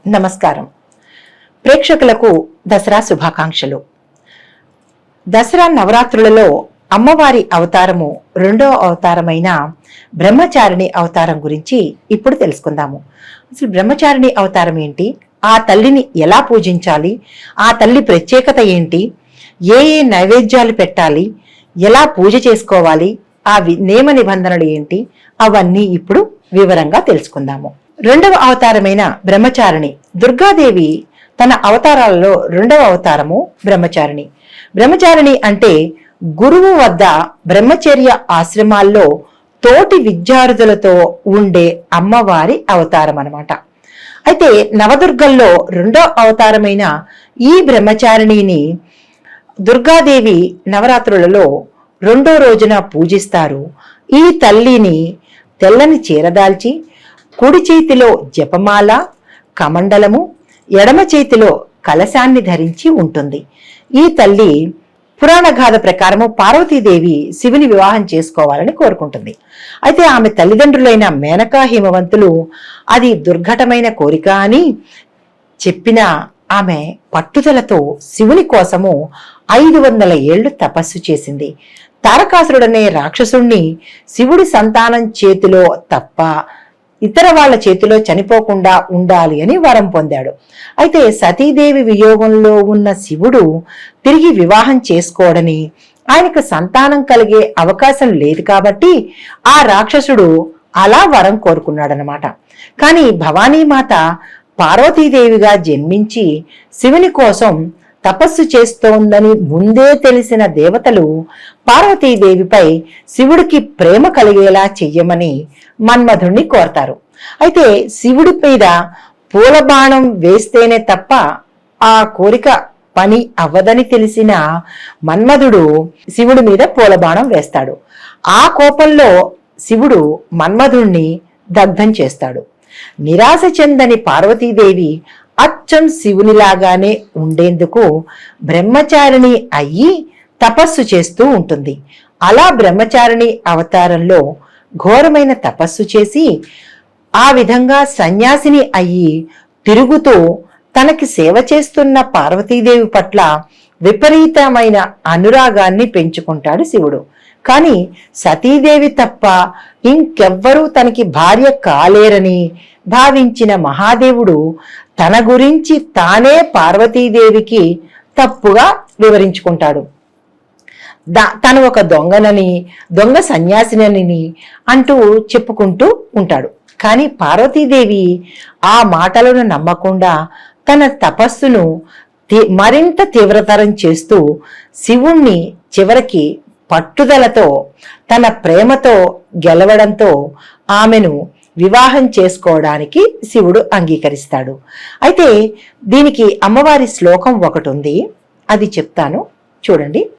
నమస్కారం. ప్రేక్షకులకు దసరా శుభాకాంక్షలు. దసరా నవరాత్రులలో అమ్మవారి అవతారము రెండో అవతారమైన బ్రహ్మచారిణి అవతారం గురించి ఇప్పుడు తెలుసుకుందాము. అసలు బ్రహ్మచారిణి అవతారం ఏంటి, ఆ తల్లిని ఎలా పూజించాలి, ఆ తల్లి ప్రత్యేకత ఏంటి, ఏ ఏ నైవేద్యాలు పెట్టాలి, ఎలా పూజ చేసుకోవాలి, ఆ నియమ నిబంధనలు ఏంటి, అవన్నీ ఇప్పుడు వివరంగా తెలుసుకుందాము. రెండవ అవతారమైన బ్రహ్మచారిణి దుర్గాదేవి తన అవతారాలలో రెండవ అవతారము బ్రహ్మచారిణి. బ్రహ్మచారిణి అంటే గురువు వద్ద బ్రహ్మచర్య ఆశ్రమాల్లో తోటి విద్యార్థులతో ఉండే అమ్మవారి అవతారం అన్నమాట. అయితే నవదుర్గల్లో రెండో అవతారమైన ఈ బ్రహ్మచారిణిని దుర్గాదేవి నవరాత్రులలో రెండో రోజున పూజిస్తారు. ఈ తల్లిని తెల్లని చీరదాల్చి కుడి చేతిలో జపమాల, కమండలము, ఎడమ చేతిలో కలశాన్ని ధరించి ఉంటుంది. ఈ తల్లి పురాణగాథ ప్రకారము పార్వతీదేవి శివుని వివాహం చేసుకోవాలని కోరుకుంటుంది. అయితే ఆమె తల్లిదండ్రులైన మేనకా హిమవంతులు అది దుర్ఘటమైన కోరిక అని చెప్పిన ఆమె పట్టుదలతో శివుని కోసము 500 ఏళ్లు తపస్సు చేసింది. తారకాసురుడనే రాక్షసుణ్ణి శివుడి సంతానం చేతిలో తప్ప ఇతర వాళ్ళ చేతిలో చనిపోకుండా ఉండాలి అని వరం పొందాడు. అయితే సతీదేవి వియోగంలో ఉన్న శివుడు తిరిగి వివాహం చేసుకోవడని, ఆయనకు సంతానం కలిగే అవకాశం లేదు కాబట్టి ఆ రాక్షసుడు అలా వరం కోరుకున్నాడనమాట. కానీ భవానీమాత పార్వతీదేవిగా జన్మించి శివుని కోసం తపస్సు చేస్తోందని ముందే తెలిసిన దేవతలు పార్వతీదేవిపై శివుడికి ప్రేమ కలిగేలా చెయ్యమని మన్మధుణ్ణి కోరతారు. అయితే శివుడి మీద పూలబాణం వేస్తేనే తప్ప ఆ కోరిక పని అవ్వదని తెలిసిన మన్మధుడు శివుడి మీద పూలబాణం వేస్తాడు. ఆ కోపంలో శివుడు మన్మధుణ్ణి దగ్ధం చేస్తాడు. నిరాశ చెందని పార్వతీదేవి అచ్చం శివునిలాగానే ఉండేందుకు బ్రహ్మచారిణి అయ్యి తపస్సు చేస్తూ ఉంటుంది. అలా బ్రహ్మచారిణి అవతారంలో ఘోరమైన తపస్సు చేసి ఆ విధంగా సన్యాసిని అయ్యి తిరుగుతూ తనకి సేవ చేస్తున్న పార్వతీదేవి పట్ల విపరీతమైన అనురాగాన్ని పెంచుకుంటాడు శివుడు. కానీ సతీదేవి తప్ప ఇంకెవ్వరూ తనకి భార్య కాలేరని భావించిన మహాదేవుడు తన గురించి తానే పార్వతీదేవికి తప్పుగా వివరించుకుంటాడు. తను ఒక దొంగనని, దొంగ సన్యాసినని అంటూ చెప్పుకుంటూ ఉంటాడు. కానీ పార్వతీదేవి ఆ మాటలను నమ్మకుండా తన తపస్సును మరింత తీవ్రతరం చేస్తూ శివుణ్ణి చివరికి పట్టుదలతో తన ప్రేమతో గెలవడంతో ఆమెను వివాహం చేసుకోవడానికి శివుడు అంగీకరిస్తాడు. అయితే దీనికి అమ్మవారి శ్లోకం ఒకటి ఉంది, అది చెప్తాను చూడండి.